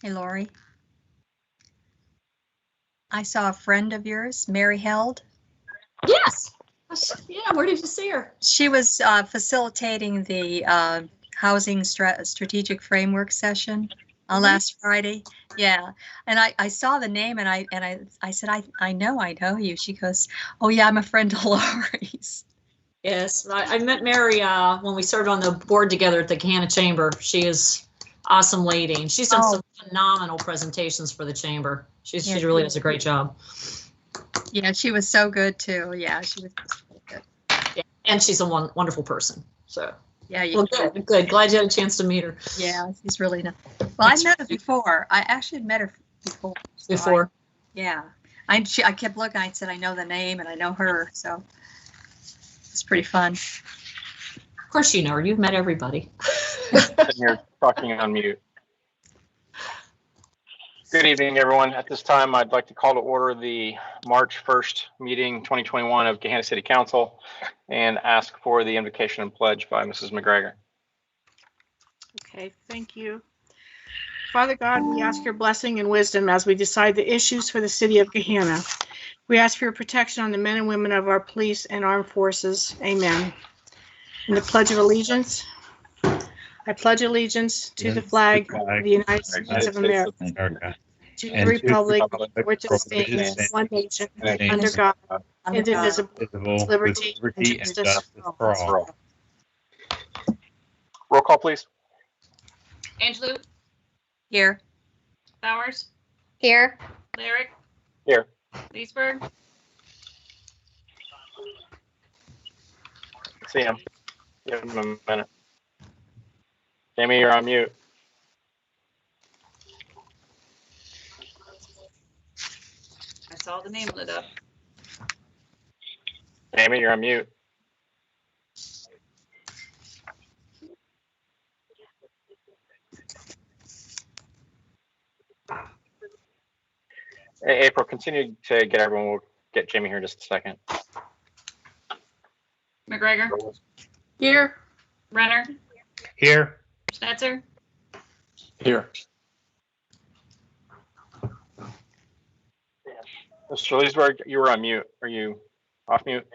Hey, Lori. I saw a friend of yours, Mary Held. Yes. Yeah, where did you see her? She was facilitating the housing strategic framework session last Friday. Yeah, and I saw the name and I said I know you. She goes, oh yeah, I'm a friend of Lori's. Yes, I met Mary when we served on the board together at the Gahanna Chamber. She is awesome lady, and she's done some phenomenal presentations for the chamber. She really does a great job. Yeah, she was so good too. Yeah, she was really good. Yeah, and she's a wonderful person. So yeah, good. Glad you had a chance to meet her. Yeah, she's really nice. Well, I met her before. I actually had met her before. So I kept looking. I said I know the name and I know her, so it's pretty fun. Of course, you know her. You've met everybody. Sitting here talking on mute. Good evening, everyone. At this time, I'd like to call to order the March 1st meeting 2021 of Gahanna City Council and ask for the invocation and pledge by Mrs. McGregor. Okay, thank you. Father God, we ask your blessing and wisdom as we decide the issues for the city of Gahanna. We ask for your protection on the men and women of our police and armed forces. Amen. And the Pledge of Allegiance. I pledge allegiance to the flag of the United States of America, to the republic which stands one nation, under God, indivisible, with liberty and justice for all. Roll call, please. Angelou? Here. Bowers? Here. Lyric? Here. Leesburg? See him. Give him a minute. Jamie, you're on mute. I saw the name lit up. Jamie, you're on mute. Hey, April, continue to get everyone. We'll get Jamie here in just a second. McGregor? Here. Renner? Here. Schnetzer? Here. Mr. Leesburg, you were on mute. Are you off mute?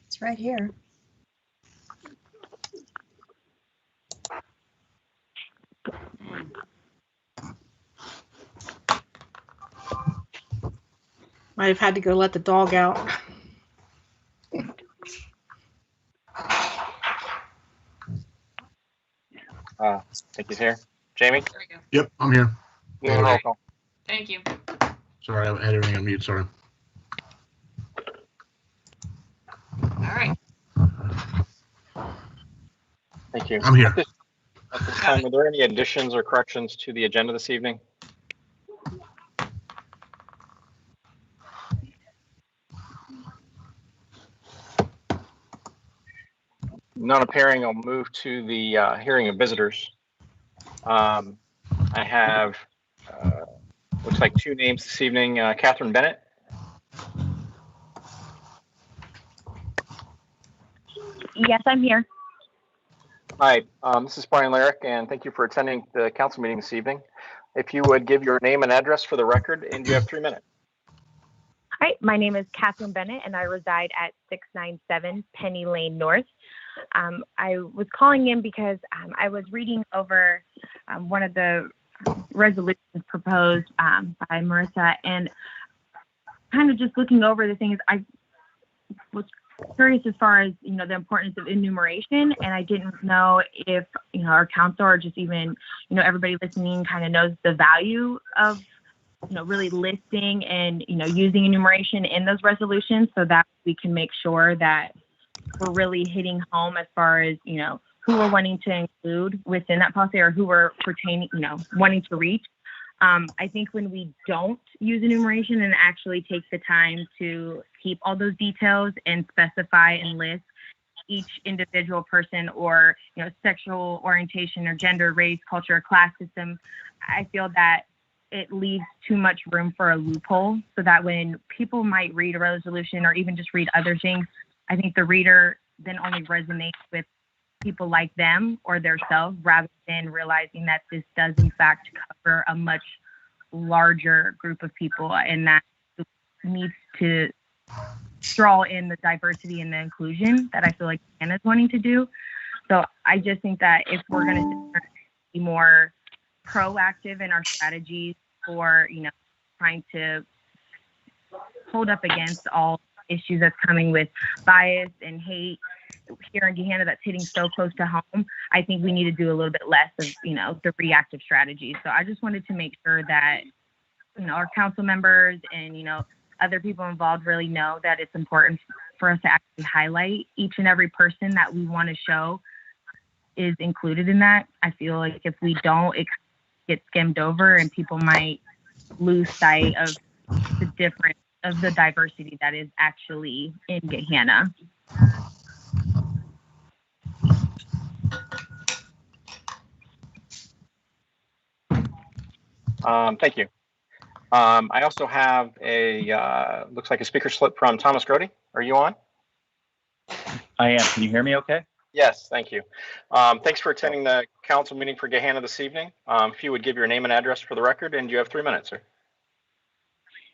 It's right here. Might have had to go let the dog out. I think he's here. Jamie? There we go. Yep, I'm here. Roll call. Thank you. Sorry, I had everything on mute. Sorry. All right. Thank you. I'm here. At this time, are there any additions or corrections to the agenda this evening? None appearing, I'll move to the hearing of visitors. I have, looks like two names this evening. Catherine Bennett. Yes, I'm here. Hi, this is Brian Lyric, and thank you for attending the council meeting this evening. If you would give your name and address for the record, and you have 3 minutes. Hi, my name is Catherine Bennett, and I reside at 697 Penny Lane North. I was calling in because I was reading over one of the resolutions proposed by Marissa, and kind of just looking over the things. I was curious as far as the importance of enumeration, and I didn't know if our council or just even everybody listening kind of knows the value of really listing and using enumeration in those resolutions, so that we can make sure that we're really hitting home as far as who we're wanting to include within that policy, or who we're wanting to reach. I think when we don't use enumeration and actually take the time to keep all those details and specify and list each individual person or sexual orientation or gender, race, culture, class system, I feel that it leaves too much room for a loophole, so that when people might read a resolution or even just read other things, I think the reader then only resonates with people like them or themselves, rather than realizing that this does in fact cover a much larger group of people, and that needs to draw in the diversity and the inclusion that I feel like Anna's wanting to do. So I just think that if we're going to be more proactive in our strategies for, trying to hold up against all issues that's coming with bias and hate here in Gahanna that's hitting so close to home, I think we need to do a little bit less of, the reactive strategies. So I just wanted to make sure that, our council members and, other people involved really know that it's important for us to actually highlight each and every person that we want to show is included in that. I feel like if we don't, it gets skimmed over and people might lose sight of the diversity that is actually in Gahanna. Thank you. I also have looks like a speaker slip from Thomas Grody. Are you on? I am. Can you hear me okay? Yes, thank you. Thanks for attending the council meeting for Gahanna this evening. If you would give your name and address for the record, and you have 3 minutes, sir.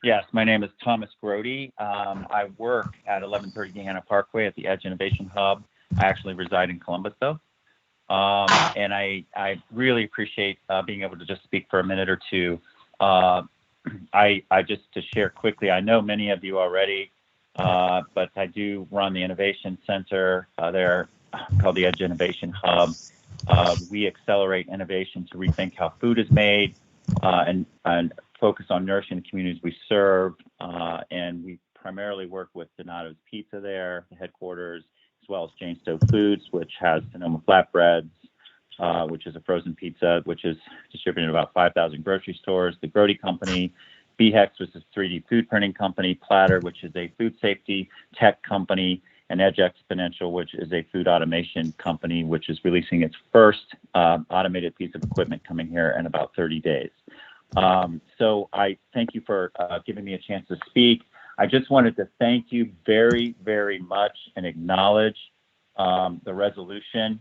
Yes, my name is Thomas Grody. I work at 1130 Gahanna Parkway at the Edge Innovation Hub. I actually reside in Columbus, though. And I really appreciate being able to just speak for a minute or two. I just to share quickly, I know many of you already, but I do run the Innovation Center there called the Edge Innovation Hub. We accelerate innovation to rethink how food is made and focus on nourishing the communities we serve. And we primarily work with Donato's Pizza there, the headquarters, as well as Jane Stowe Foods, which has Sonoma Flatbreads, which is a frozen pizza, which is distributed in about 5,000 grocery stores. The Grody Company, BHEX, which is a 3D food printing company, Platter, which is a food safety tech company, and Edge Exponential, which is a food automation company, which is releasing its first automated piece of equipment coming here in about 30 days. So I thank you for giving me a chance to speak. I just wanted to thank you very, very much and acknowledge the resolution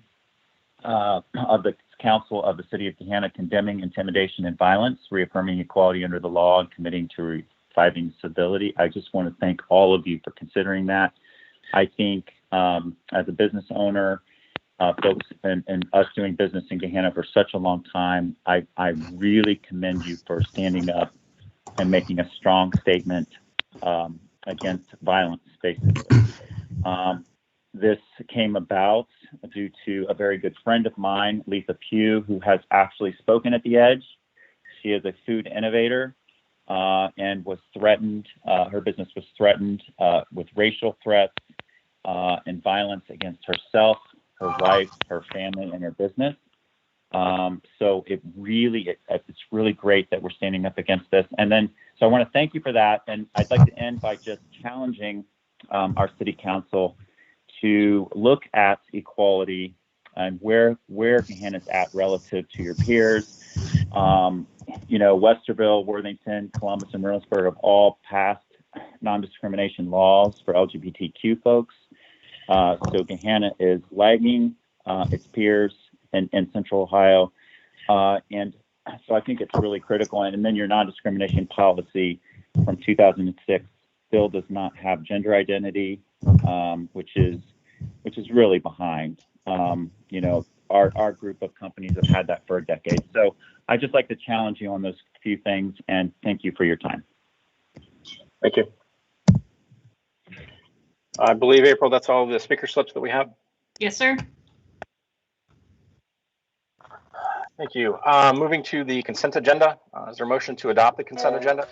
of the Council of the City of Gahanna condemning intimidation and violence, reaffirming equality under the law, and committing to reviving civility. I just want to thank all of you for considering that. I think as a business owner, folks and us doing business in Gahanna for such a long time, I really commend you for standing up and making a strong statement against violence, basically. This came about due to a very good friend of mine, Letha Pugh, who has actually spoken at the Edge. She is a food innovator and was threatened, her business was threatened with racial threats and violence against herself, her wife, her family, and her business. So it's really great that we're standing up against this. And then, so I want to thank you for that. And I'd like to end by just challenging our city council to look at equality and where Gahanna's at relative to your peers. Westerville, Worthington, Columbus, and Reynoldsburg have all passed non-discrimination laws for LGBTQ folks. So Gahanna is lagging its peers in Central Ohio. And so I think it's really critical. And then your non-discrimination policy from 2006 still does not have gender identity, which is really behind. Our group of companies have had that for a decade. So I'd just like to challenge you on those few things, and thank you for your time. Thank you. I believe, April, that's all the speaker slips that we have. Yes, sir. Thank you. Moving to the consent agenda. Is there a motion to adopt the consent agenda?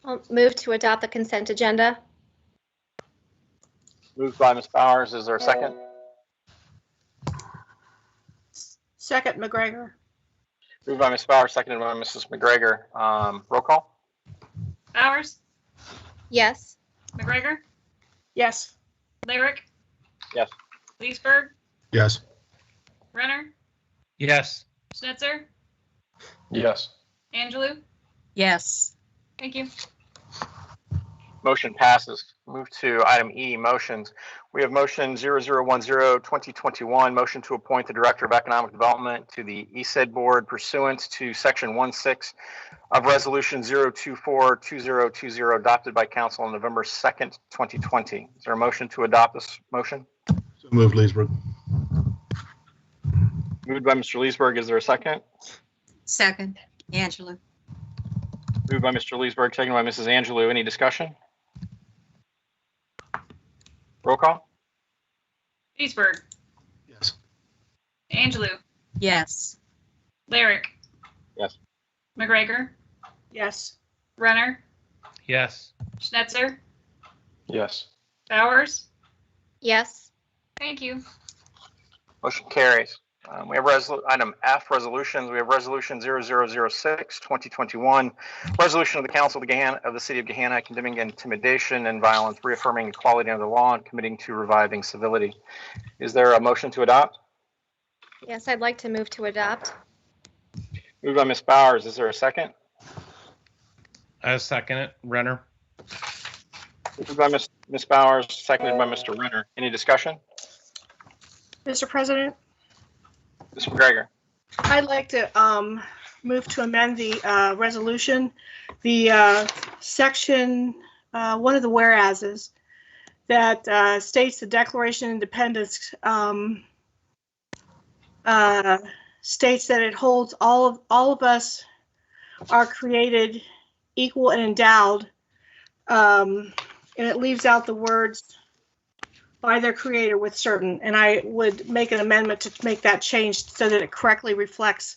I'll move to adopt the consent agenda. Moved by Ms. Bowers. Is there a second? Second, McGregor. Moved by Ms. Bowers, seconded by Mrs. McGregor. Roll call? Bowers, Yes. McGregor, Yes. Lyric, Yes. Leesburg, Yes. Renner, Yes. Schnitzer, Yes. Angelou? Yes. Thank you. Motion passes. Move to item E, motions. We have motion 0010-2021, motion to appoint the Director of Economic Development to the ESED Board pursuant to Section 16 of Resolution 024-2020 adopted by Council on November 2nd, 2020. Is there a motion to adopt this motion? So moved, Leesburg. Moved by Mr. Leesburg. Is there a second? Second, Angela. Moved by Mr. Leesburg, seconded by Mrs. Angelou. Any discussion? Roll call? Leesburg, Yes. Angelou, Yes. Lyric, Yes. McGregor, Yes. Renner, Yes. Schnetzer, Yes. Bowers. Yes. Thank you. Motion carries. We have item F, resolutions. We have resolution 0006-2021, resolution of the Council of the City of Gahanna condemning intimidation and violence, reaffirming equality under the law, and committing to reviving civility. Is there a motion to adopt? Yes, I'd like to move to adopt. Moved by Ms. Bowers. Is there a second? I second it. Renner. Moved by Ms. Bowers, seconded by Mr. Renner. Any discussion? Mr. President, Ms. McGregor. I'd like to move to amend the resolution. The section, one of the whereases that states the Declaration of Independence states that it holds all of us are created equal and endowed, and it leaves out the words by their creator with certain, and I would make an amendment to make that change so that it correctly reflects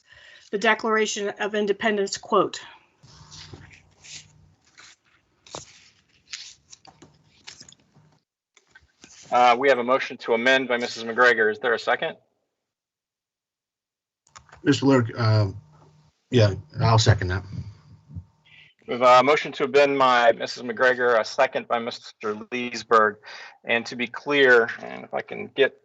the Declaration of Independence quote. We have a motion to amend by Mrs. McGregor. Is there a second? Mr. Lyric, yeah, I'll second that. We have a motion to amend by Mrs. McGregor, a second by Mr. Leesburg. And to be clear, and if I can get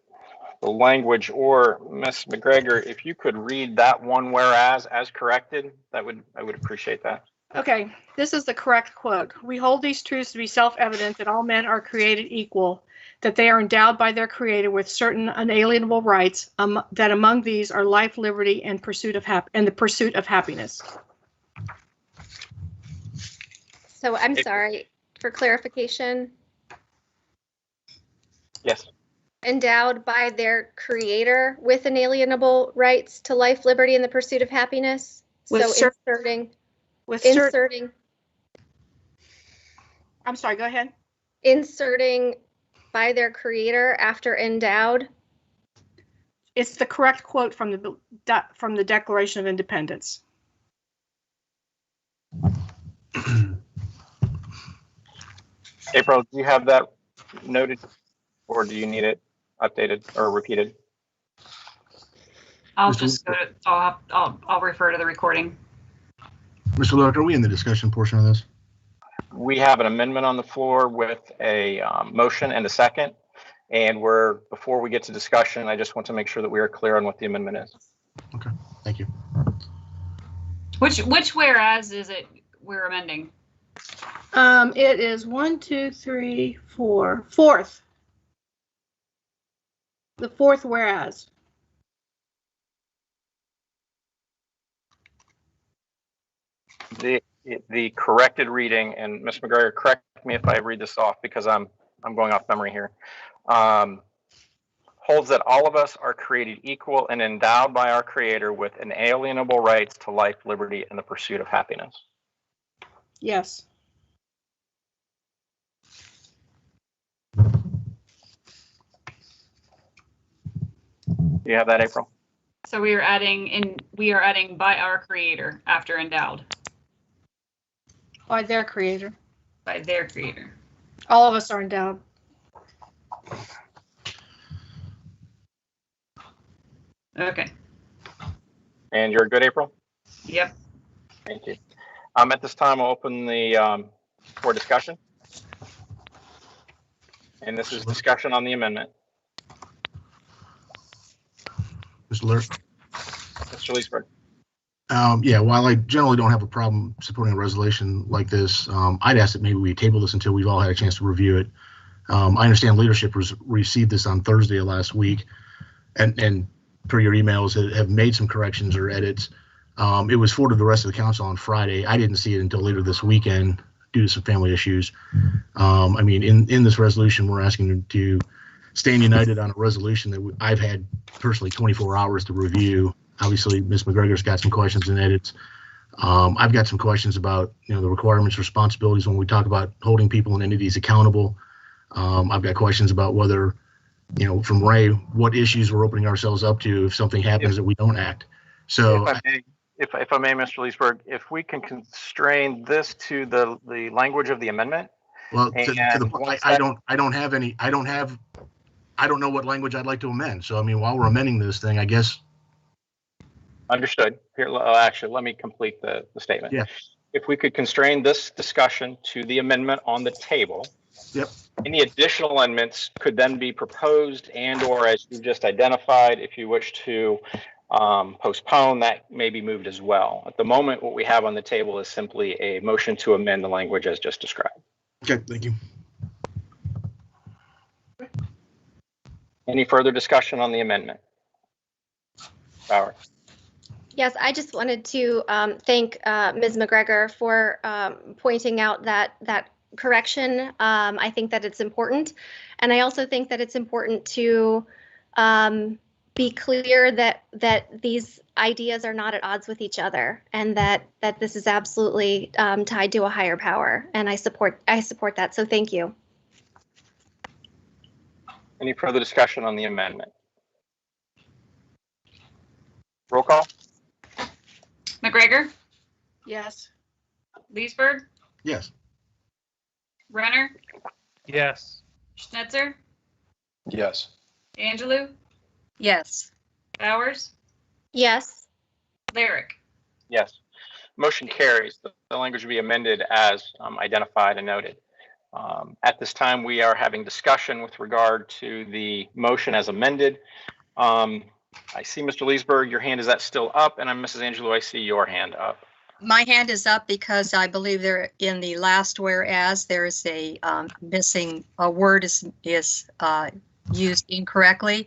the language, or Ms. McGregor, if you could read that one whereas as corrected, I would appreciate that. Okay, this is the correct quote. We hold these truths to be self-evident that all men are created equal, that they are endowed by their creator with certain unalienable rights, that among these are life, liberty, and the pursuit of happiness. So I'm sorry, for clarification, Yes. endowed by their creator with inalienable rights to life, liberty, and the pursuit of happiness. With So with I'm sorry, go ahead. inserting by their creator after endowed. It's the correct quote from the Declaration of Independence. April, do you have that noted, or do you need it updated or repeated? I'll just go to, I'll refer to the recording. Mr. Lyric, are we in the discussion portion of this? We have an amendment on the floor with a motion and a second. And before we get to discussion, I just want to make sure that we are clear on what the amendment is. Okay, thank you. Which whereas is it we're amending? It is 1, 2, 3, 4, fourth. The fourth whereas. The corrected reading, and Ms. McGregor, correct me if I read this off because I'm going off memory here. Holds that all of us are created equal and endowed by our creator with inalienable rights to life, liberty, and the pursuit of happiness. Yes. Do you have that, April? So we are adding by our creator after endowed. By their creator. By their creator. All of us are endowed. Okay. And you're good, April? Yep. Thank you. At this time, I'll open the for discussion. And this is discussion on the amendment. Mr. Lyric? Mr. Leesburg. Yeah, while I generally don't have a problem supporting a resolution like this, I'd ask that maybe we table this until we've all had a chance to review it. I understand leadership received this on Thursday of last week, and per your emails have made some corrections or edits. It was forwarded to the rest of the council on Friday. I didn't see it until later this weekend due to some family issues. I mean, in this resolution, we're asking to stand united on a resolution that I've had personally 24 hours to review. Obviously, Ms. McGregor's got some questions and edits. I've got some questions about, the requirements, responsibilities when we talk about holding people and entities accountable. I've got questions about whether, from Ray, what issues we're opening ourselves up to if something happens that we don't act. So, if I may, Mr. Leesburg, if we can constrain this to the language of the amendment. Well, I don't know what language I'd like to amend. So, I mean, while we're amending this thing, I guess. Understood. Here, actually, let me complete the statement. Yeah. If we could constrain this discussion to the amendment on the table. Yep. Any additional amendments could then be proposed and/or, as you just identified, if you wish to postpone, that may be moved as well. At the moment, what we have on the table is simply a motion to amend the language as just described. Okay, thank you. Any further discussion on the amendment? Bauer. Yes, I just wanted to thank Ms. McGregor for pointing out that correction. I think that it's important. And I also think that it's important to be clear that these ideas are not at odds with each other, and that this is absolutely tied to a higher power. And I support that. So thank you. Any further discussion on the amendment? Roll call. McGregor, Yes. Leesburg, Yes. Renner, Yes. Schnetzer, Yes. Angelou, Yes. Bowers, Yes. Lyric. Yes. Motion carries. The language will be amended as identified and noted. At this time, we are having discussion with regard to the motion as amended. I see Mr. Leesburg, your hand, is that still up? And I'm Mrs. Angelou, I see your hand up. My hand is up because I believe there in the last whereas there is a missing a word is used incorrectly.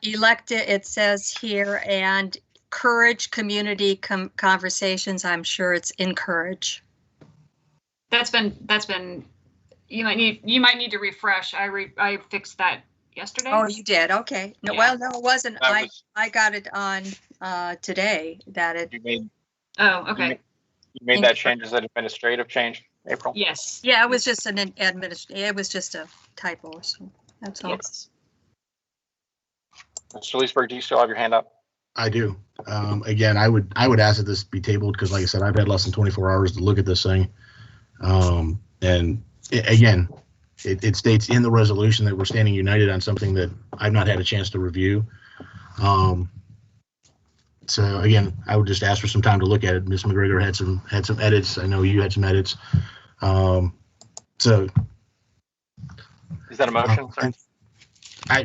Elected, it says here, and encourage community conversations. I'm sure it's encourage. That's been. You might need to refresh. I fixed that yesterday. Oh, you did? Okay. No, Yeah. well, no, it wasn't. I got it on today that it. You made, Oh, okay. you made that change as an administrative change, April? Yes. Yeah, it was just it was just a typo. So that's all. Yes. Mr. Leesburg, do you still have your hand up? I do. Again, I would ask that this be tabled because, like I said, I've had less than 24 hours to look at this thing. And it states in the resolution that we're standing united on something that I've not had a chance to review. So again, I would just ask for some time to look at it. Ms. McGregor had some edits. I know you had some edits. So Is that a motion, sir?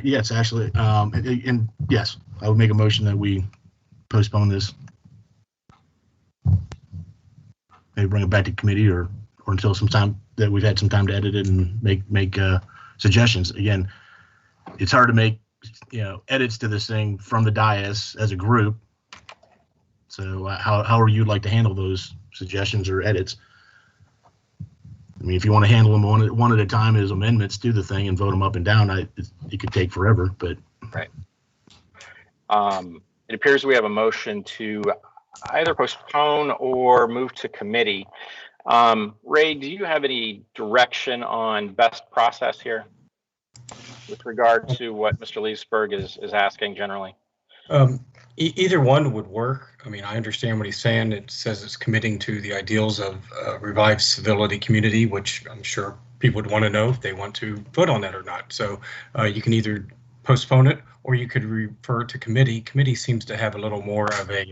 yes, actually, and yes, I would make a motion that we postpone this. Maybe bring it back to committee or until some time that we've had some time to edit it and make suggestions. Again, it's hard to make edits to this thing from the dais as a group. So how you like to handle those suggestions or edits? I mean, if you want to handle them one at a time as amendments to the thing and vote them up and down, it could take forever. But right. It appears we have a motion to either postpone or move to committee. Ray, do you have any direction on best process here with regard to what Mr. Leesburg is asking generally? Either one would work. I mean, I understand what he's saying. It says it's committing to the ideals of revived civility community, which I'm sure people would want to know if they want to vote on that or not. So you can either postpone it or you could refer to committee. Committee seems to have a little more of a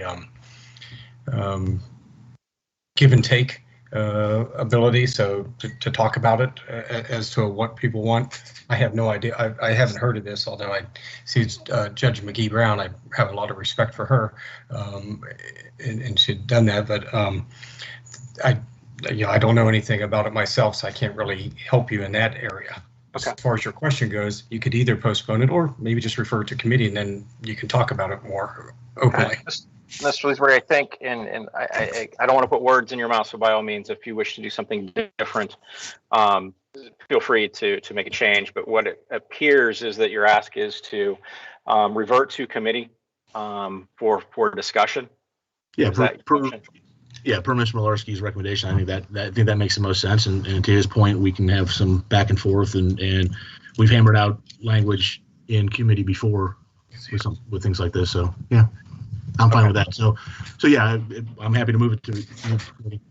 give and take ability. So to talk about it as to what people want, I have no idea. I haven't heard of this, although I see Judge McGee Brown. I have a lot of respect for her, and she'd done that. But I don't know anything about it myself, so I can't really help you in that area. Okay. As far as your question goes, you could either postpone it or maybe just refer it to committee, and then you can talk about it more openly. Mr. Leesburg, I think, and I don't want to put words in your mouth, so by all means, if you wish to do something different, feel free to make a change. But what it appears is that your ask is to revert to committee for discussion. Yeah, Is that your motion? per Mr. Malarski's recommendation, I think that makes the most sense. And to his point, we can have some back and forth, and we've hammered out language in committee before with things like this. So yeah. I'm fine with that. So yeah, I'm happy to move it to committee.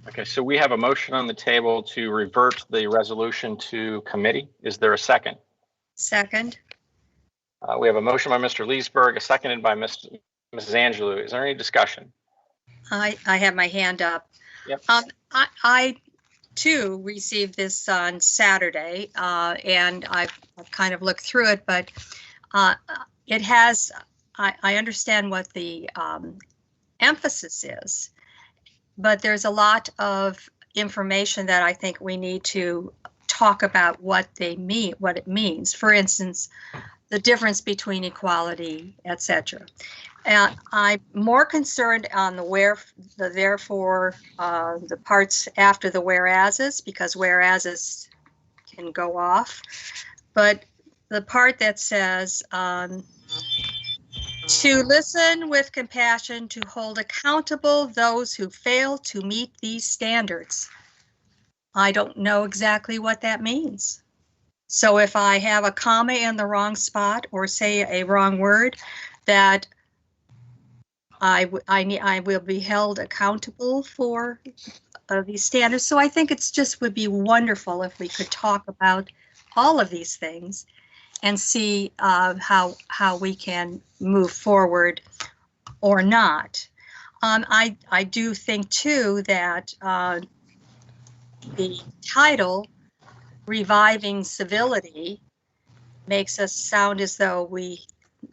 Okay, so we have a motion on the table to revert the resolution to committee. Is there a second? Second. We have a motion by Mr. Leesburg, a seconded by Mrs. Angelou. Is there any discussion? I have my hand up. Yep. I too received this on Saturday, and I've kind of looked through it, but it has. I understand what the emphasis is, but there's a lot of information that I think we need to talk about what they mean, what it means. For instance, the difference between equality, etc. And I'm more concerned on the therefore, the parts after the whereases, because whereases can go off. But the part that says, to listen with compassion, to hold accountable those who fail to meet these standards. I don't know exactly what that means. So if I have a comma in the wrong spot or say a wrong word, that I will be held accountable for these standards. So I think it's just would be wonderful if we could talk about all of these things and see how we can move forward or not. I do think too that the title, Reviving Civility, makes us sound as though we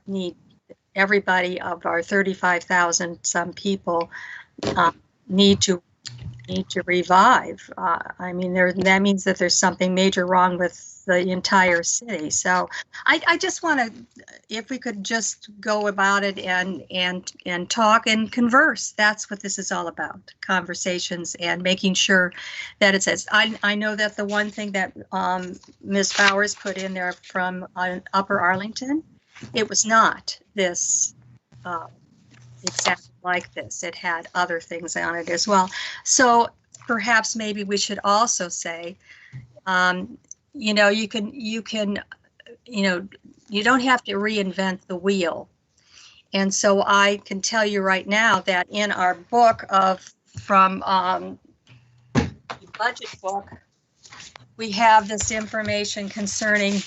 need everybody of our 35,000 some people need to revive. I mean, that means that there's something major wrong with the entire city. So I just want to, if we could just go about it and talk and converse. That's what this is all about, conversations and making sure that it says. I know that the one thing that Ms. Bowers put in there from Upper Arlington, it was not this exactly like this. It had other things on it as well. So perhaps maybe we should also say, you know, you don't have to reinvent the wheel. And so I can tell you right now that in our book from the budget book, we have this information concerning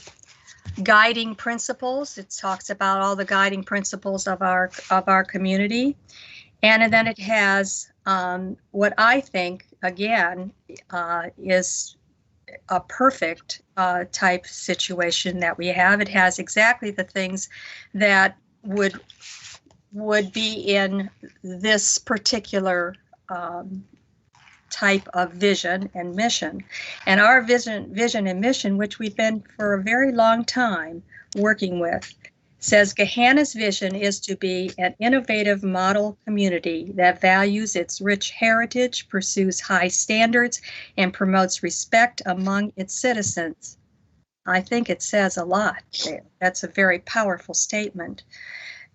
guiding principles. It talks about all the guiding principles of our community. And then it has what I think, again, is a perfect type situation that we have. It has exactly the things that would be in this particular type of vision and mission. And our vision and mission, which we've been for a very long time working with, says Gahanna's vision is to be an innovative model community that values its rich heritage, pursues high standards, and promotes respect among its citizens. I think it says a lot there. That's a very powerful statement.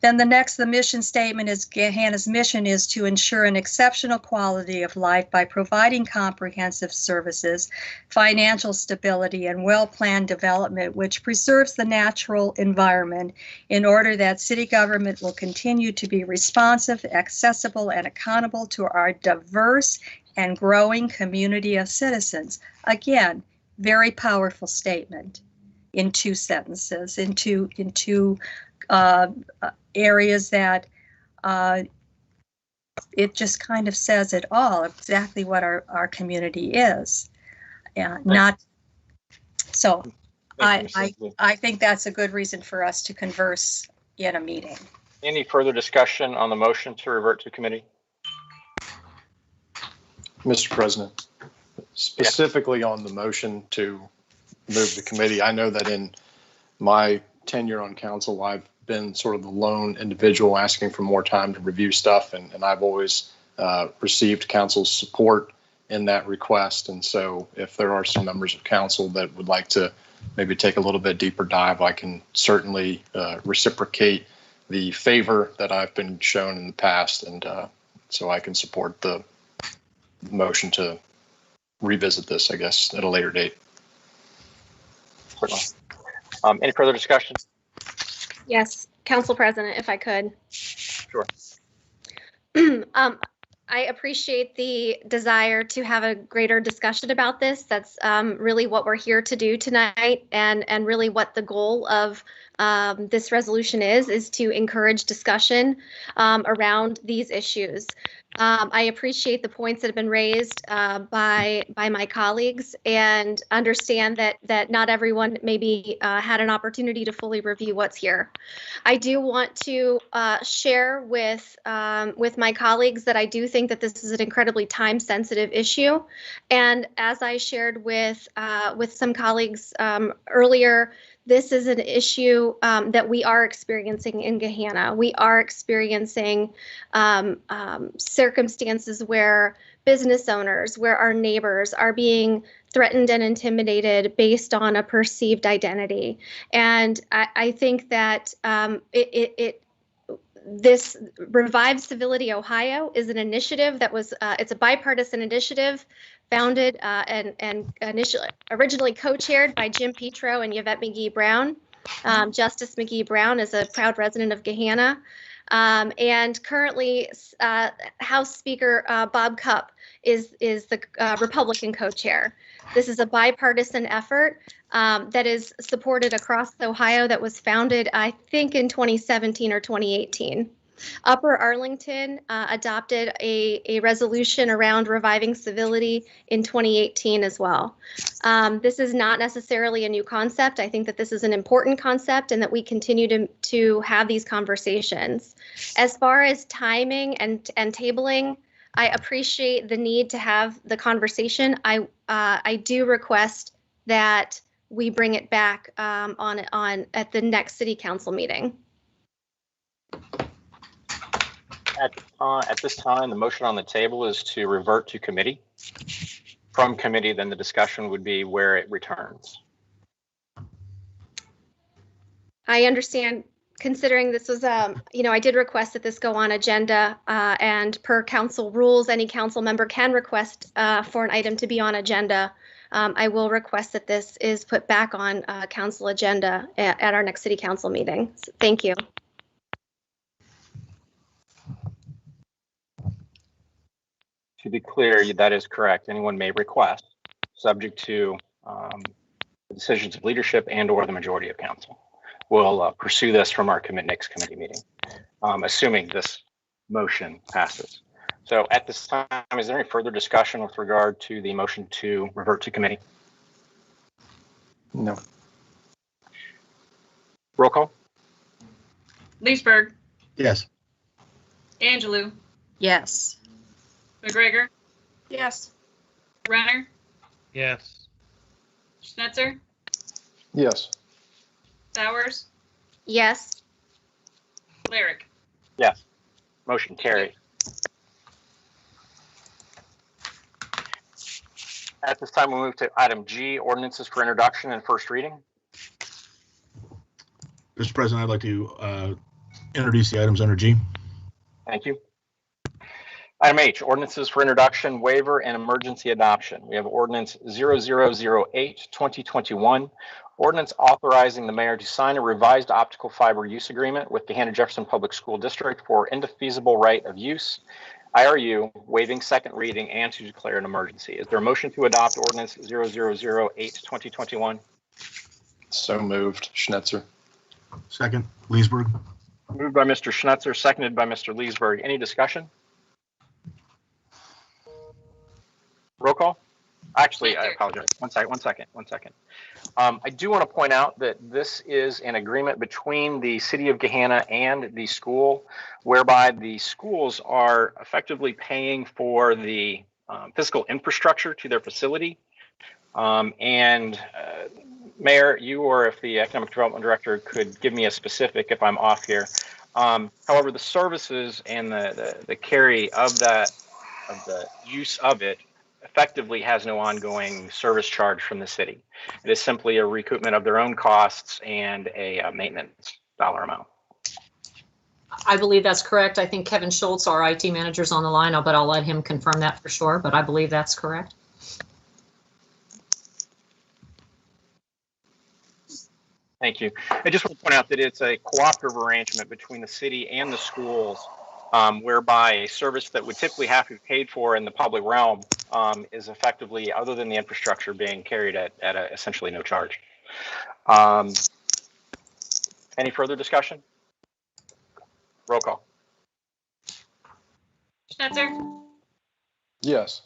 Then the mission statement is Gahanna's mission is to ensure an exceptional quality of life by providing comprehensive services, financial stability, and well-planned development, which preserves the natural environment in order that city government will continue to be responsive, accessible, and accountable to our diverse and growing community of citizens. Again, very powerful statement in two sentences, in two areas that it just kind of says it all, exactly what our community is. Yeah, not so. I think that's a good reason for us to converse in a meeting. Any further discussion on the motion to revert to committee? Mr. President, specifically on the motion to move the committee, I know that in my tenure on council, I've been sort of the lone individual asking for more time to review stuff, and I've always received council's support in that request. And so if there are some members of council that would like to maybe take a little bit deeper dive, I can certainly reciprocate the favor that I've been shown in the past, and so I can support the motion to revisit this, I guess, at a later date. Any further discussion? Yes, Council President, if I could. Sure. I appreciate the desire to have a greater discussion about this. That's really what we're here to do tonight, and really what the goal of this resolution is to encourage discussion around these issues. I appreciate the points that have been raised by my colleagues, and understand that not everyone maybe had an opportunity to fully review what's here. I do want to share with my colleagues that I do think that this is an incredibly time-sensitive issue, and as I shared with some colleagues earlier, this is an issue that we are experiencing in Gahanna. We are experiencing circumstances where business owners, where our neighbors are being threatened and intimidated based on a perceived identity. And I think that this Revive Civility Ohio is an initiative that was, it's a bipartisan initiative founded and originally co-chaired by Jim Petro and Yvette McGee Brown. Justice McGee Brown is a proud resident of Gahanna. And currently House Speaker Bob Cupp is the Republican co-chair. This is a bipartisan effort that is supported across Ohio, that was founded, I think, in 2017 or 2018. Upper Arlington adopted a resolution around reviving civility in 2018 as well. This is not necessarily a new concept. I think that this is an important concept, and that we continue to have these conversations. As far as timing and tabling, I appreciate the need to have the conversation. I do request that we bring it back on at the next city council meeting. At this time, the motion on the table is to revert to committee. From committee, then the discussion would be where it returns. I understand, considering this was, I did request that this go on agenda, and per council rules, any council member can request for an item to be on agenda. I will request that this is put back on council agenda at our next city council meeting. So, thank you. To be clear, that is correct. Anyone may request, subject to the decisions of leadership and or the majority of council. We'll pursue this from our next committee meeting, assuming this motion passes. So at this time, is there any further discussion with regard to the motion to revert to committee? No. Roll call. Leesburg, Yes. Angelou, Yes. McGregor, Yes. Renner, Yes. Schnetzer, Yes. Bowers, Yes. Lyric. Yes. Motion carried. At this time, we'll move to item G, ordinances for introduction and first reading. Mr. President, I'd like to introduce the items under G. Thank you. Item H, ordinances for introduction, waiver, and emergency adoption. We have ordinance 0008, 2021. Ordinance authorizing the mayor to sign a revised optical fiber use agreement with Gahanna Jefferson Public School District for indefeasible right of use, IRU, waiving second reading, and to declare an emergency. Is there a motion to adopt ordinance 0008, 2021? So moved. Schnetzer. Second, Leesburg. Moved by Mr. Schnetzer, seconded by Mr. Leesburg. Any discussion? Roll call? Actually, I Sure. apologize. One second. I do want to point out that this is an agreement between the city of Gahanna and the school, whereby the schools are effectively paying for the physical infrastructure to their facility. Mayor, you or if the economic development director could give me a specific if I'm off here. However, the services and the carry of the use of it effectively has no ongoing service charge from the city. It is simply a recoupment of their own costs and a maintenance dollar amount. I believe that's correct. I think Kevin Schultz, our IT manager, is on the line, but I'll let him confirm that for sure, but I believe that's correct. Thank you. I just want to point out that it's a cooperative arrangement between the city and the schools, whereby a service that would typically have to be paid for in the public realm is effectively, other than the infrastructure, being carried at essentially no charge. Any further discussion? Roll call. Schnetzer, Yes.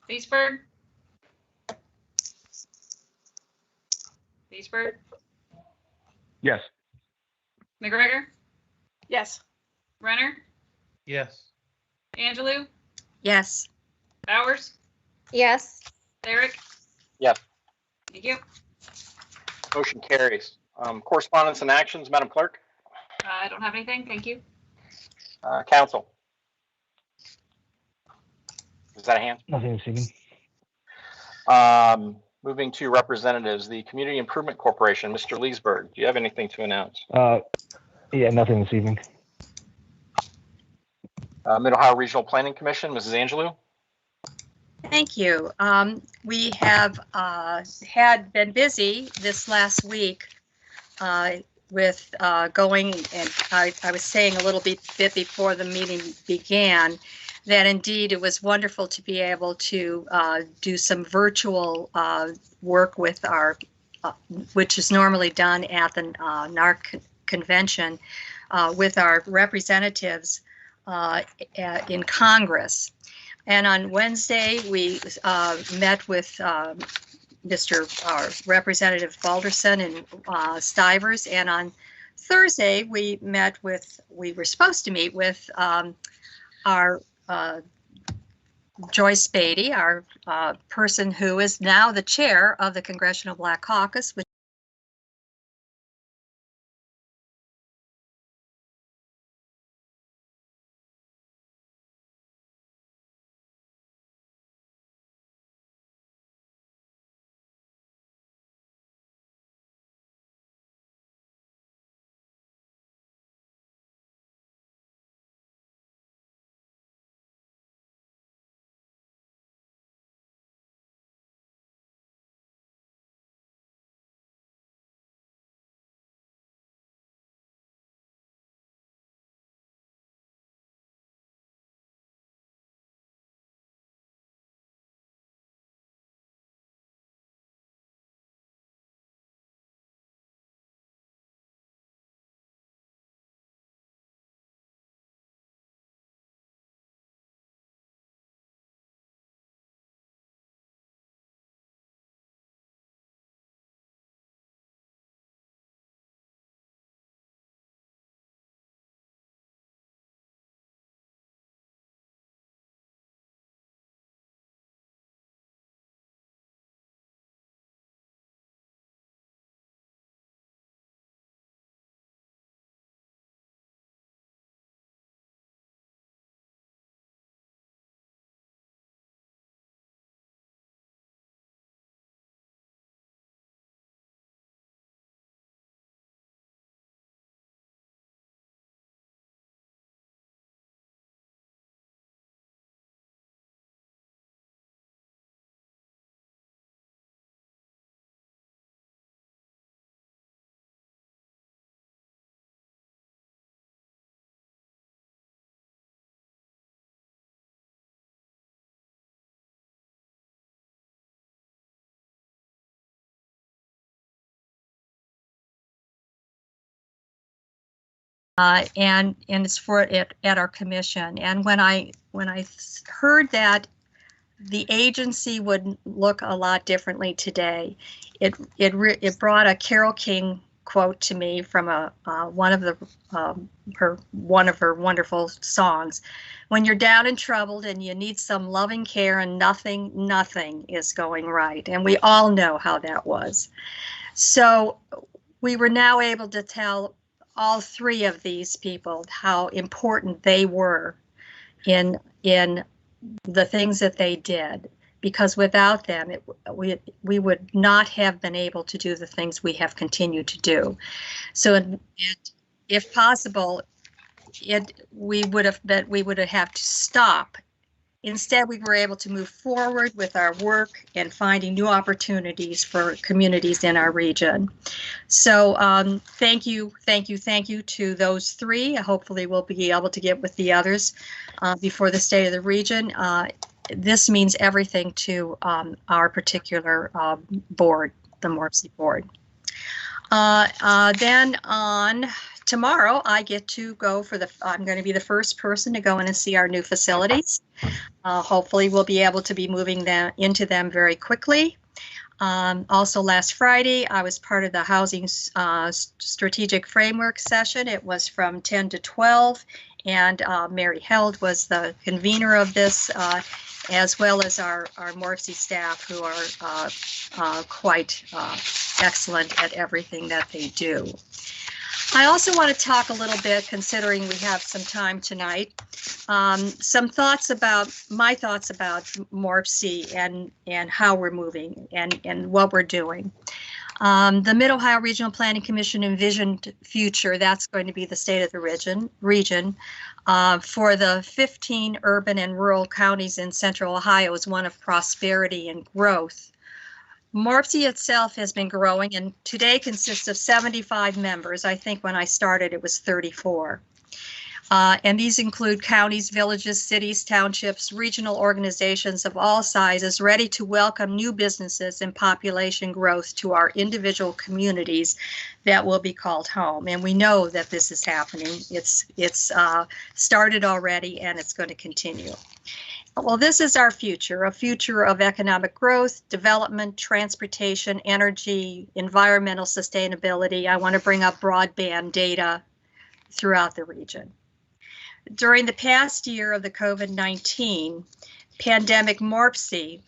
Leesburg, Yes. McGregor, Yes. Renner, Yes. Angelou, Yes. Bowers, Yes. Lyric. Yes. Thank you. Motion carries. Correspondence and actions, Madam Clerk. I don't have anything. Thank you. Council. Is that a hand? Nothing this evening. Moving to representatives, the Community Improvement Corporation, Mr. Leesburg, do you have anything to announce? Yeah, nothing this evening. Mid-Ohio Regional Planning Commission, Mrs. Angelou. Thank you. We have had been busy this last week with going, and I was saying a little bit before the meeting began, that indeed it was wonderful to be able to do some virtual work with our, which is normally done at the NARC convention with our representatives in Congress. And on Wednesday, we met with Representative Balderson and Stivers, and on Thursday we were supposed to meet with our Joyce Beatty, our person who is now the chair of the Congressional Black Caucus, which and it's for it at our commission. And when I heard that the agency would look a lot differently today. It brought a Carole King quote to me from one of her wonderful songs. When you're down and troubled and you need some loving care and nothing is going right. And we all know how that was. So we were now able to tell all three of these people how important they were in the things that they did, because without them, we would not have been able to do the things we have continued to do. So, if possible, we would have had to stop. Instead, we were able to move forward with our work and finding new opportunities for communities in our region. So thank you to those three. Hopefully we'll be able to get with the others before the State of the Region. This means everything to our particular board, the MORPC board. Then on tomorrow, I get to go I'm going to be the first person to go in and see our new facilities. Hopefully we'll be able to be moving into them very quickly. Also last Friday, I was part of the Housing Strategic Framework session. It was from 10 to 12, and Mary Held was the convener of this, as well as our MORPC staff, who are quite excellent at everything that they do. I also want to talk a little bit, considering we have some time tonight, some thoughts about my thoughts about MORPC and how we're moving and what we're doing. The Mid-Ohio Regional Planning Commission envisioned future, that's going to be the state of the region for the 15 urban and rural counties in Central Ohio is one of prosperity and growth. MORPC itself has been growing and today consists of 75 members. I think when I started it was 34. And these include counties, villages, cities, townships, regional organizations of all sizes ready to welcome new businesses and population growth to our individual communities that will be called home. And we know that this is happening. It's started already and it's going to continue. Well, this is our future, a future of economic growth, development, transportation, energy, environmental sustainability. I want to bring up broadband data throughout the region. During the past year of the COVID-19 pandemic, MORPC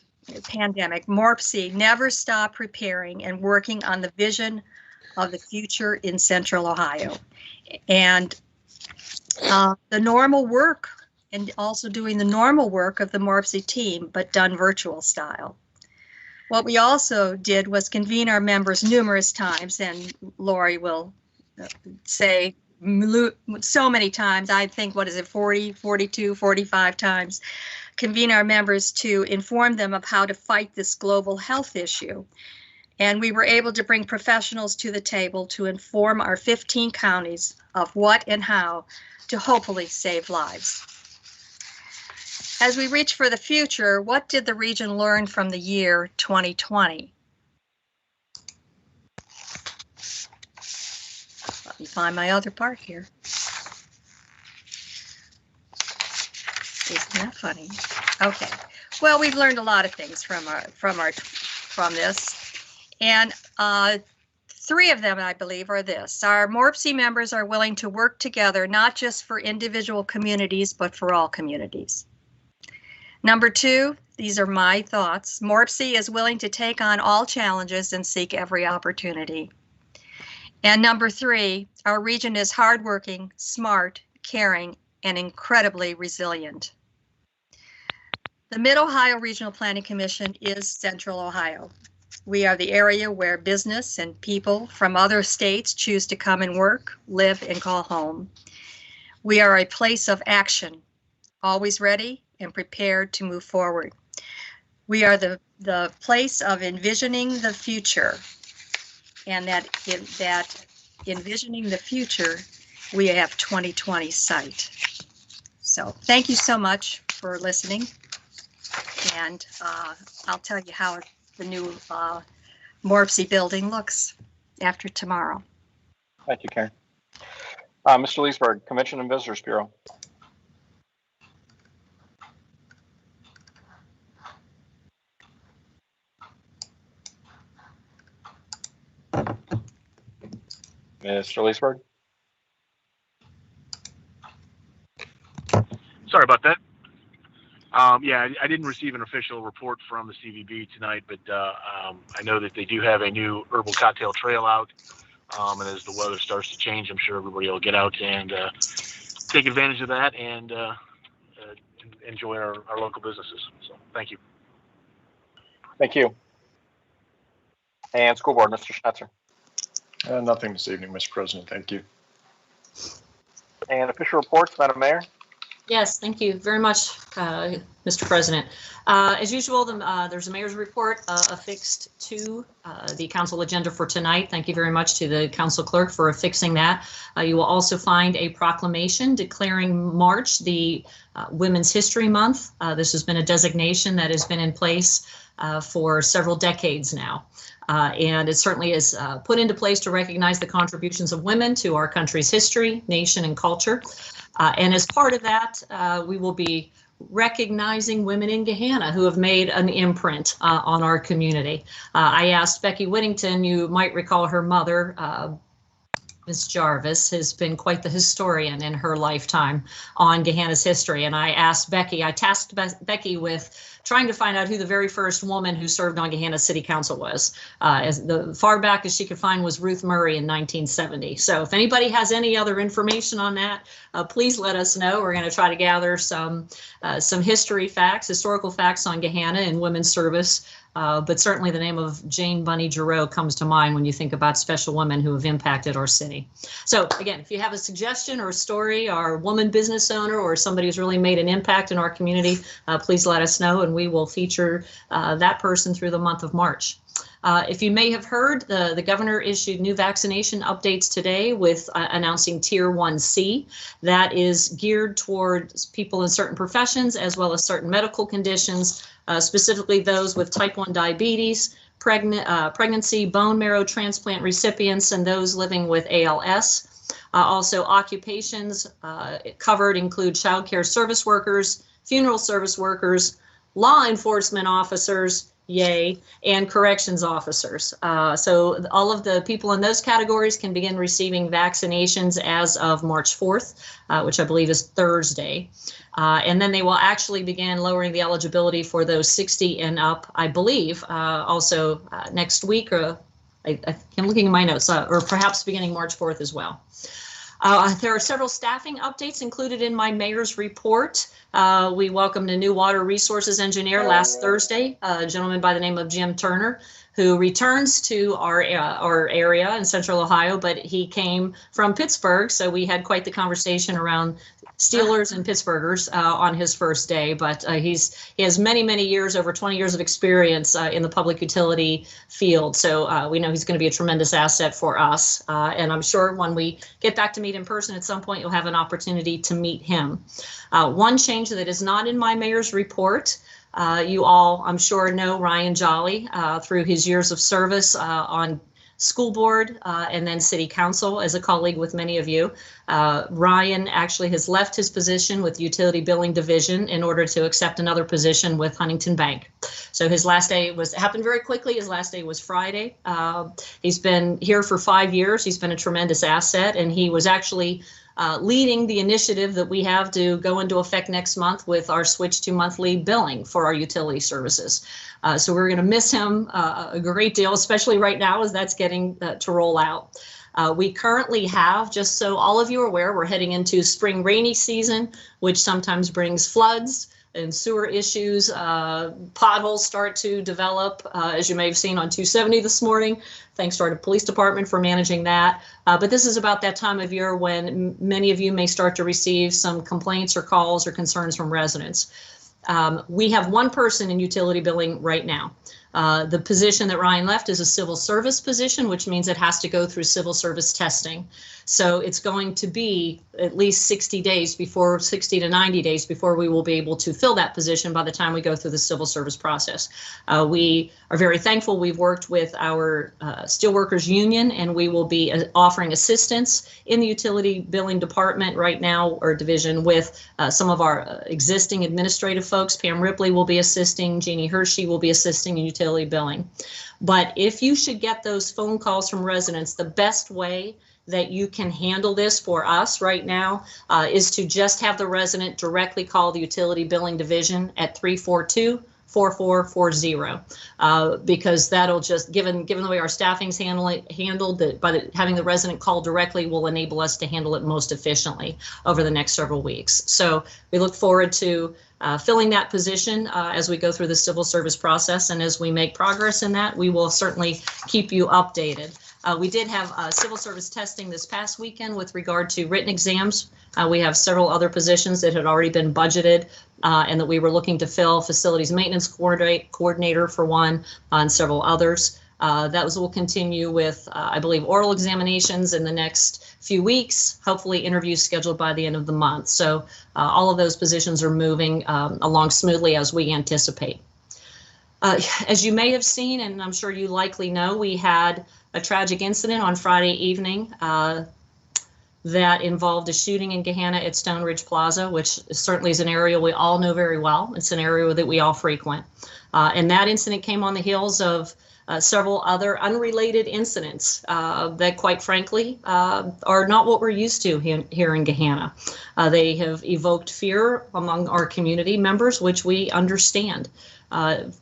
never stopped preparing and working on the vision of the future in Central Ohio. And the normal work and also doing the normal work of the MORPC team, but done virtual style. What we also did was convene our members numerous times, and Lori will say so many times, I think, 40, 42, 45 times, convene our members to inform them of how to fight this global health issue. And we were able to bring professionals to the table to inform our 15 counties of what and how to hopefully save lives. As we reach for the future, what did the region learn from the year 2020? Let me find my other part here. Isn't that funny? Okay. Well, we've learned a lot of things from this, and three of them, I believe, are this. Our MORPC members are willing to work together, not just for individual communities, but for all communities. Number two, these are my thoughts. MORPC is willing to take on all challenges and seek every opportunity. And number three, our region is hardworking, smart, caring, and incredibly resilient. The Mid-Ohio Regional Planning Commission is Central Ohio. We are the area where business and people from other states choose to come and work, live, and call home. We are a place of action, always ready and prepared to move forward. We are the place of envisioning the future, and that envisioning the future, we have 2020 sight. So thank you so much for listening, and I'll tell you how the new MORPC building looks after tomorrow. Thank you, Karen. Mr. Leesburg, Convention and Visitors Bureau. Mr. Leesburg? Sorry about that. Yeah, I didn't receive an official report from the CVB tonight, but I know that they do have a new herbal cocktail trail out. And as the weather starts to change, I'm sure everybody will get out and take advantage of that and enjoy our local businesses. So thank you. Thank you. And School Board, Mr. Schnetzer. Nothing this evening, Mr. President. Thank you. And official reports, Madam Mayor. Yes, thank you very much, Mr. President. As usual, there's a mayor's report affixed to the council agenda for tonight. Thank you very much to the council clerk for affixing that. You will also find a proclamation declaring March the Women's History Month. This has been a designation that has been in place for several decades now. And it certainly is put into place to recognize the contributions of women to our country's history, nation, and culture. And as part of that, we will be recognizing women in Gahanna who have made an imprint on our community. I asked Becky Whittington, you might recall her mother, Ms. Jarvis, has been quite the historian in her lifetime on Gahanna's history. And I asked Becky, I tasked Becky with trying to find out who the very first woman who served on Gahanna City Council was. As the far back as she could find was Ruth Murray in 1970. So if anybody has any other information on that, please let us know. We're going to try to gather some historical facts on Gahanna and women's service. But certainly the name of Jane Bunny Giroux comes to mind when you think about special women who have impacted our city. So again, if you have a suggestion or a story or a woman business owner or somebody who's really made an impact in our community, please let us know and we will feature that person through the month of March. If you may have heard, the governor issued new vaccination updates today with announcing Tier 1C. That is geared towards people in certain professions as well as certain medical conditions, specifically those with type 1 diabetes, pregnancy, bone marrow transplant recipients, and those living with ALS. Also, occupations covered include child care service workers, funeral service workers, law enforcement officers, yay, and corrections officers. So all of the people in those categories can begin receiving vaccinations as of March 4th, which I believe is Thursday. And then they will actually begin lowering the eligibility for those 60 and up, I believe, also next week, or I'm looking at my notes, or perhaps beginning March 4th as well. There are several staffing updates included in my mayor's report. We welcomed a new water resources engineer last Thursday, a gentleman by the name of Jim Turner, who returns to our area in Central Ohio, but he came from Pittsburgh, so we had quite the conversation around Steelers and Pittsburghers on his first day, but he has many years, over 20 years of experience in the public utility field. So we know he's going to be a tremendous asset for us. And I'm sure when we get back to meet in person at some point, you'll have an opportunity to meet him. One change that is not in my mayor's report, you all, I'm sure, know Ryan Jolly through his years of service on school board and then city council as a colleague with many of you. Ryan actually has left his position with the utility billing division in order to accept another position with Huntington Bank. So his last day happened very quickly. His last day was Friday. He's been here for 5 years. He's been a tremendous asset, and he was actually leading the initiative that we have to go into effect next month with our switch to monthly billing for our utility services. So we're going to miss him a great deal, especially right now as that's getting to roll out. We currently have, just so all of you are aware, we're heading into spring rainy season, which sometimes brings floods and sewer issues. Potholes start to develop, as you may have seen on 270 this morning. Thanks to our police department for managing that. But this is about that time of year when many of you may start to receive some complaints or calls or concerns from residents. We have one person in utility billing right now. The position that Ryan left is a civil service position, which means it has to go through civil service testing. So it's going to be at least 60 to 90 days before we will be able to fill that position by the time we go through the civil service process. We are very thankful. We've worked with our steelworkers union, and we will be offering assistance in the utility billing department right now, or division, with some of our existing administrative folks. Pam Ripley will be assisting, Jeannie Hershey will be assisting in utility billing. But if you should get those phone calls from residents, the best way that you can handle this for us right now is to just have the resident directly call the utility billing division at 342-4440, because that'll just, given the way our staffing's handled, that having the resident call directly will enable us to handle it most efficiently over the next several weeks. So we look forward to filling that position as we go through the civil service process, and as we make progress in that, we will certainly keep you updated. We did have civil service testing this past weekend with regard to written exams. We have several other positions that had already been budgeted and that we were looking to fill, facilities maintenance coordinator for one, and several others. Will continue with, I believe, oral examinations in the next few weeks, hopefully interviews scheduled by the end of the month. So all of those positions are moving along smoothly as we anticipate. As you may have seen, and I'm sure you likely know, we had a tragic incident on Friday evening that involved a shooting in Gahanna at Stone Ridge Plaza, which certainly is an area we all know very well. It's an area that we all frequent. And that incident came on the heels of several other unrelated incidents that, quite frankly, are not what we're used to here in Gahanna. They have evoked fear among our community members, which we understand.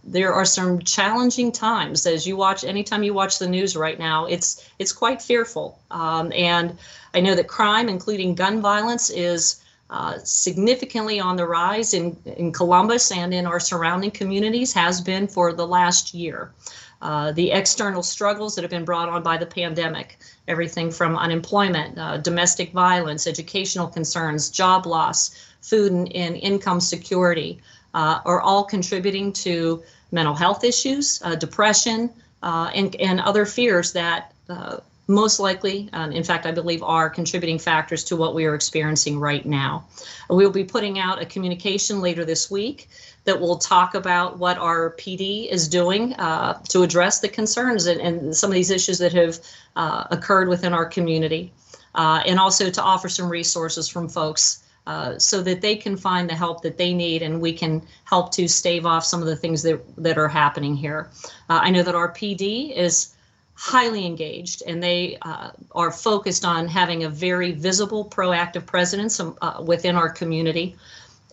There are some challenging times as you watch, anytime you watch the news right now, it's quite fearful. And I know that crime, including gun violence, is significantly on the rise in Columbus and in our surrounding communities, has been for the last year. The external struggles that have been brought on by the pandemic, everything from unemployment, domestic violence, educational concerns, job loss, food and income security, are all contributing to mental health issues, depression, and other fears that most likely, in fact, I believe, are contributing factors to what we are experiencing right now. We'll be putting out a communication later this week that will talk about what our PD is doing to address the concerns and some of these issues that have occurred within our community, and also to offer some resources from folks so that they can find the help that they need, and we can help to stave off some of the things that are happening here. I know that our PD is highly engaged, and they are focused on having a very visible, proactive presence within our community.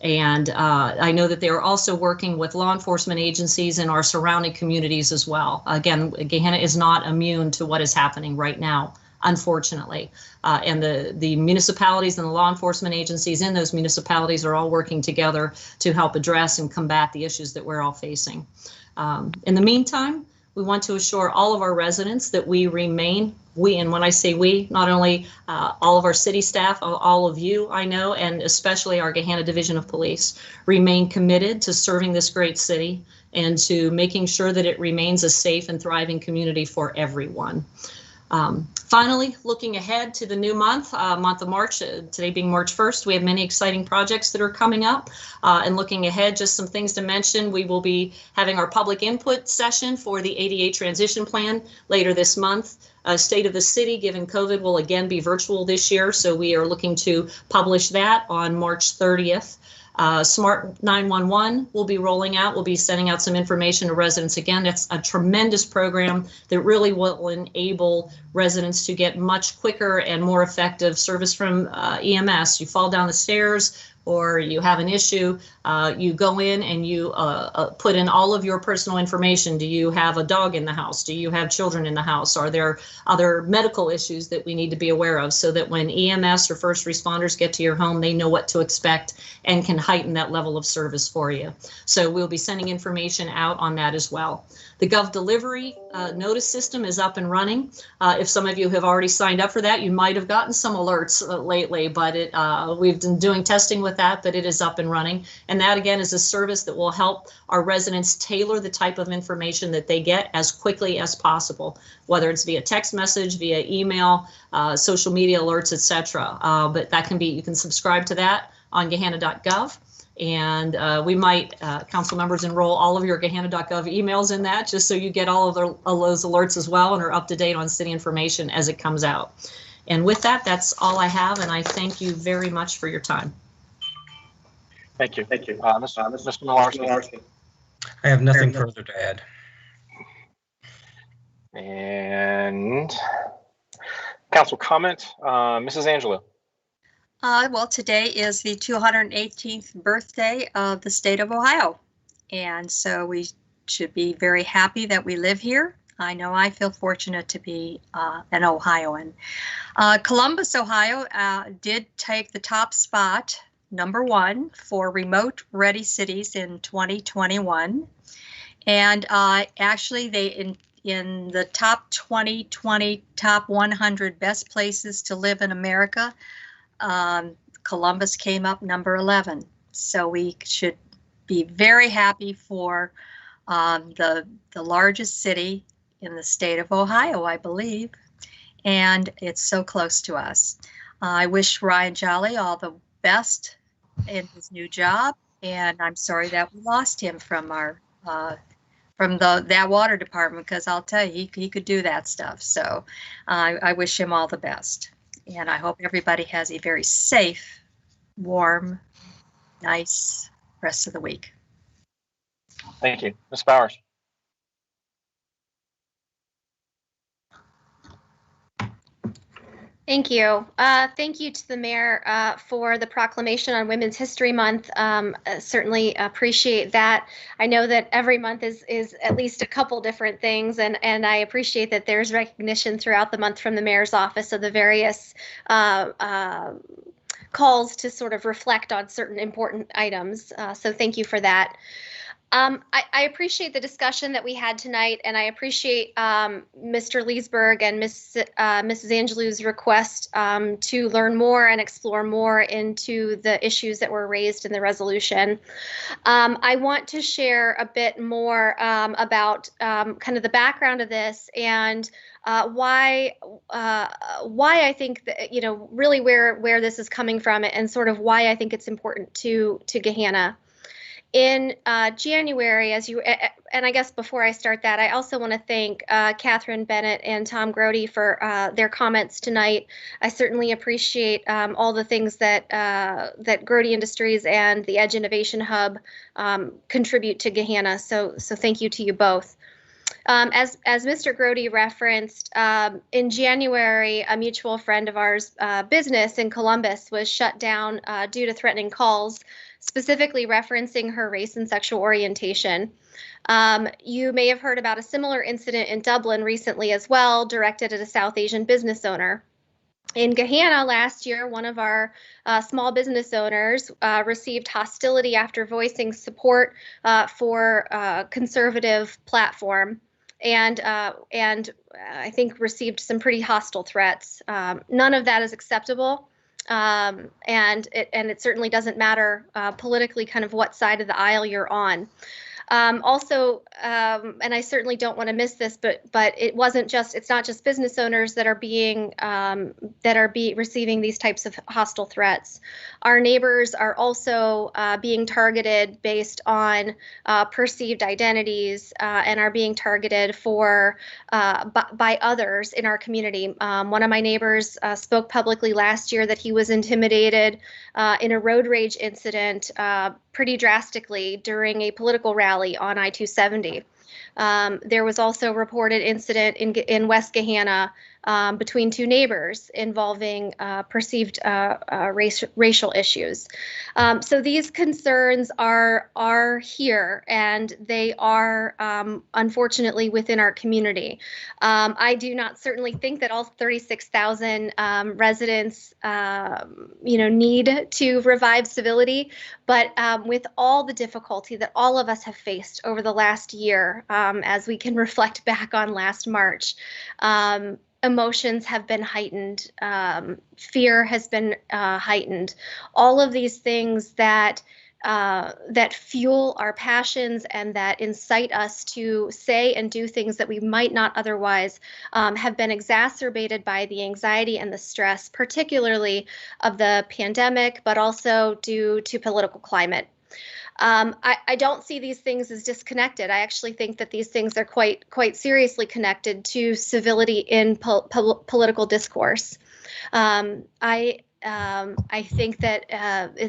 And I know that they are also working with law enforcement agencies in our surrounding communities as well. Again, Gahanna is not immune to what is happening right now, unfortunately. And the municipalities and the law enforcement agencies in those municipalities are all working together to help address and combat the issues that we're all facing. In the meantime, we want to assure all of our residents that we remain, and when I say we, not only all of our city staff, all of you I know, and especially our Gahanna Division of Police, remain committed to serving this great city and to making sure that it remains a safe and thriving community for everyone. Finally, looking ahead to the new month of March, today being March 1st, we have many exciting projects that are coming up. And looking ahead, just some things to mention, we will be having our public input session for the ADA transition plan later this month. State of the City, given COVID, will again be virtual this year, so we are looking to publish that on March 30th. Smart 911 will be rolling out. We'll be sending out some information to residents. Again, that's a tremendous program that really will enable residents to get much quicker and more effective service from EMS. You fall down the stairs or you have an issue, you go in and you put in all of your personal information. Do you have a dog in the house? Do you have children in the house? Are there other medical issues that we need to be aware of, so that when EMS or first responders get to your home, they know what to expect and can heighten that level of service for you. So we'll be sending information out on that as well. The Gov Delivery notice system is up and running. If some of you have already signed up for that, you might have gotten some alerts lately, but we've been doing testing with that, but it is up and running. And that, again, is a service that will help our residents tailor the type of information that they get as quickly as possible, whether it's via text message, via email, social media alerts, etc. But that can be, you can subscribe to that on gahanna.gov. And we might, council members, enroll all of your gahanna.gov emails in that, just so you get all of those alerts as well and are up to date on city information as it comes out. And with that, that's all I have, and I thank you very much for your time. Thank you. Thank you. Mr. Malarkey. I have nothing further to add. And Council comment, Mrs. Angela. Well, today is the 218th birthday of the state of Ohio. And so we should be very happy that we live here. I know I feel fortunate to be an Ohioan. Columbus, Ohio did take the top spot, #1, for remote ready cities in 2021. And actually they in the top 2020, top 100 best places to live in America, Columbus came up #11. So we should be very happy for the largest city in the state of Ohio, I believe, and it's so close to us. I wish Ryan Jolly all the best in his new job, and I'm sorry that we lost him from our that water department, because I'll tell you, he could do that stuff. So I wish him all the best, and I hope everybody has a very safe, warm, nice rest of the week. Thank you. Ms. Bowers. Thank you. Thank you to the mayor for the proclamation on Women's History Month. Certainly appreciate that. I know that every month is at least a couple different things, and I appreciate that there's recognition throughout the month from the mayor's office of the various calls to sort of reflect on certain important items. So thank you for that. I appreciate the discussion that we had tonight, and I appreciate Mr. Leesburg and Mrs. Angelou's request to learn more and explore more into the issues that were raised in the resolution. I want to share a bit more about kind of the background of this and why I think that, really where this is coming from, and sort of why I think it's important to Gahanna. In January, and I guess before I start that, I also want to thank Catherine Bennett and Tom Grody for their comments tonight. I certainly appreciate all the things that Grody Industries and the Edge Innovation Hub contribute to Gahanna. So thank you to you both. As Mr. Grody referenced, in January, a mutual friend of ours' business in Columbus was shut down due to threatening calls, specifically referencing her race and sexual orientation. You may have heard about a similar incident in Dublin recently as well, directed at a South Asian business owner. In Gahanna last year, one of our small business owners received hostility after voicing support for a conservative platform, and I think received some pretty hostile threats. None of that is acceptable. And it certainly doesn't matter politically kind of what side of the aisle you're on. Also, and I certainly don't want to miss this, but it's not just business owners that are receiving these types of hostile threats. Our neighbors are also being targeted based on perceived identities and are being targeted by others in our community. One of my neighbors spoke publicly last year that he was intimidated in a road rage incident pretty drastically during a political rally on I-270. There was also a reported incident in West Gahanna between two neighbors involving perceived racial issues. So these concerns are here, and they are unfortunately within our community. I do not certainly think that all 36,000 residents, need to revive civility, but with all the difficulty that all of us have faced over the last year, as we can reflect back on last March, emotions have been heightened, fear has been heightened. All of these things that fuel our passions and that incite us to say and do things that we might not otherwise, have been exacerbated by the anxiety and the stress, particularly of the pandemic, but also due to political climate. I don't see these things as disconnected. I actually think that these things are quite seriously connected to civility in political discourse. I I think that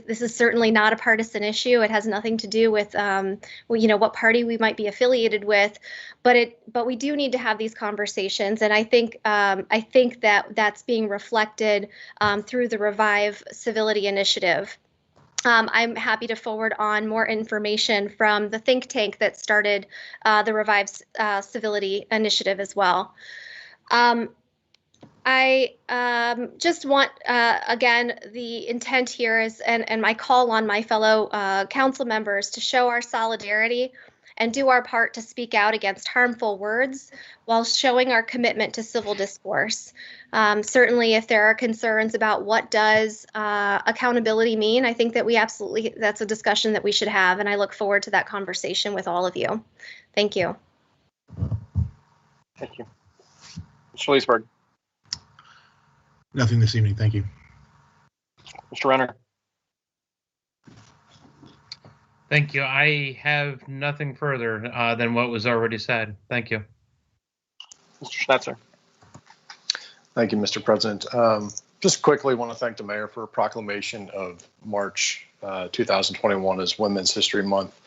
this is certainly not a partisan issue. It has nothing to do with, what party we might be affiliated with, but we do need to have these conversations. And I think that that's being reflected through the Revive Civility Initiative. I'm happy to forward on more information from the think tank that started the Revive Civility Initiative as well. I just want, again, the intent here is, and my call on my fellow council members to show our solidarity and do our part to speak out against harmful words while showing our commitment to civil discourse. Certainly, if there are concerns about what does accountability mean, I think that that's a discussion that we should have, and I look forward to that conversation with all of you. Thank you. Thank you. Mr. Leesburg. Nothing this evening. Thank you. Mr. Renner. Thank you. I have nothing further than what was already said. Thank you. Mr. Schnetzer. Thank you, Mr. President. Just quickly want to thank the mayor for a proclamation of March 2021 as Women's History Month.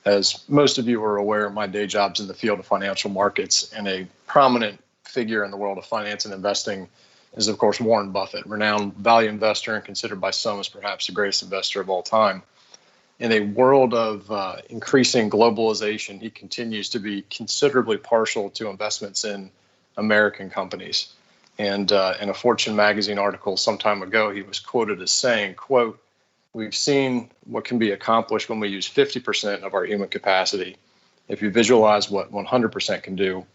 As most of you are aware, my day job's in the field of financial markets, and a prominent figure in the world of finance and investing is, of course, Warren Buffett, renowned value investor and considered by some as perhaps the greatest investor of all time. In a world of increasing globalization, he continues to be considerably partial to investments in American companies. And in a Fortune magazine article some time ago, he was quoted as saying, quote, "We've seen what can be accomplished when we use 50% of our human capacity. If you visualize what 100% can do,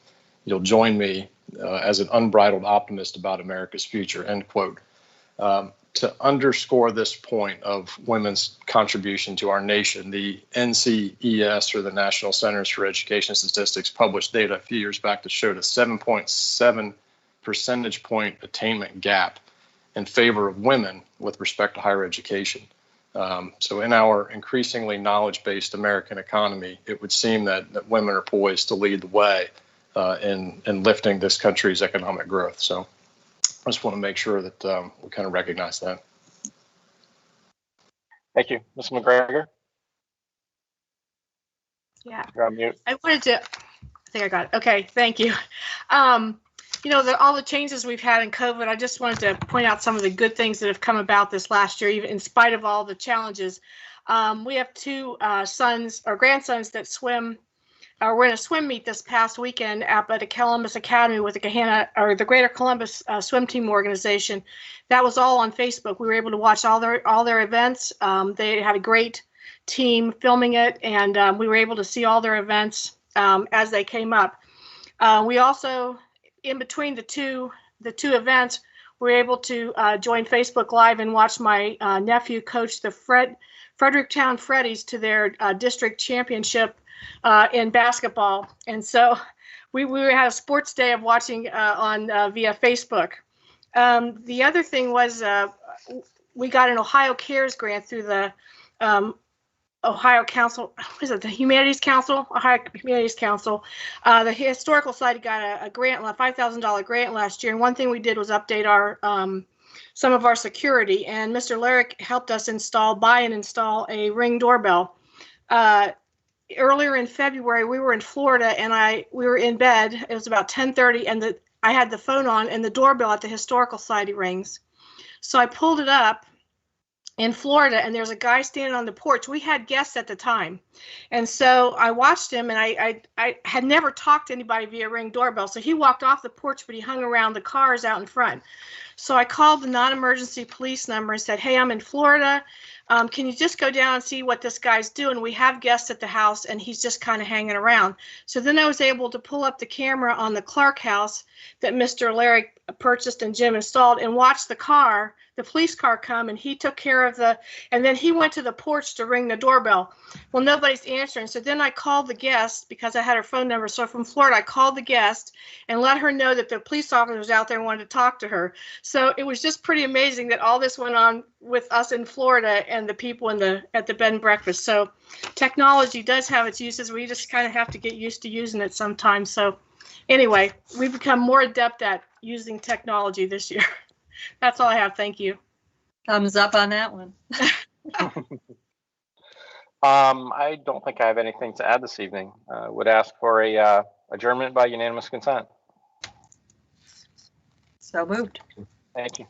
you'll join me as an unbridled optimist about America's future," end quote. To underscore this point of women's contribution to our nation, the NCES, or the National Centers for Education Statistics, published data a few years back that showed a 7.7 percentage point attainment gap in favor of women with respect to higher education. So in our increasingly knowledge-based American economy, it would seem that women are poised to lead the way in lifting this country's economic growth. So I just want to make sure that we kind of recognize that. Thank you. Ms. McGregor. Yeah. You're on mute. I think I got it. Okay, thank you. All the changes we've had in COVID, I just wanted to point out some of the good things that have come about this last year, even in spite of all the challenges. We have two sons or grandsons that swim. We're in a swim meet this past weekend up at a Columbus Academy with the Gahanna, or the Greater Columbus Swim Team Organization. That was all on Facebook. We were able to watch all their events. They had a great team filming it, and we were able to see all their events as they came up. We also, in between the two events, we were able to join Facebook Live and watch my nephew coach the Fredericktown Freddies to their district championship in basketball. And so we had a sports day of watching on via Facebook. The other thing was we got an Ohio Cares grant through the Ohio Council, the Humanities Council, Ohio Humanities Council. The Historical Society got a grant, a $5,000 grant last year. And one thing we did was update our some of our security. And Mr. Lyric helped us buy and install a Ring doorbell. Earlier in February, we were in Florida, and we were in bed. It was about 10:30, and I had the phone on, and the doorbell at the Historical Society rings. So I pulled it up in Florida, and there's a guy standing on the porch. We had guests at the time, and so I watched him, and I had never talked to anybody via Ring doorbell. So he walked off the porch, but he hung around the cars out in front. So I called the non-emergency police number and said, "Hey, I'm in Florida. Can you just go down and see what this guy's doing? We have guests at the house, and he's just kind of hanging around." So then I was able to pull up the camera on the Clark house that Mr. Larry purchased and Jim installed, and watch the police car come, and he took care of and then he went to the porch to ring the doorbell. Well, nobody's answering. So then I called the guest because I had her phone number. So from Florida, I called the guest and let her know that the police officer was out there and wanted to talk to her. So it was just pretty amazing that all this went on with us in Florida and the people at the bed and breakfast. So technology does have its uses. We just kind of have to get used to using it sometimes. So anyway, we've become more adept at using technology this year. That's all I have. Thank you. Thumbs up on that one. I don't think I have anything to add this evening. Would ask for a adjournment by unanimous consent. So moved. Thank you.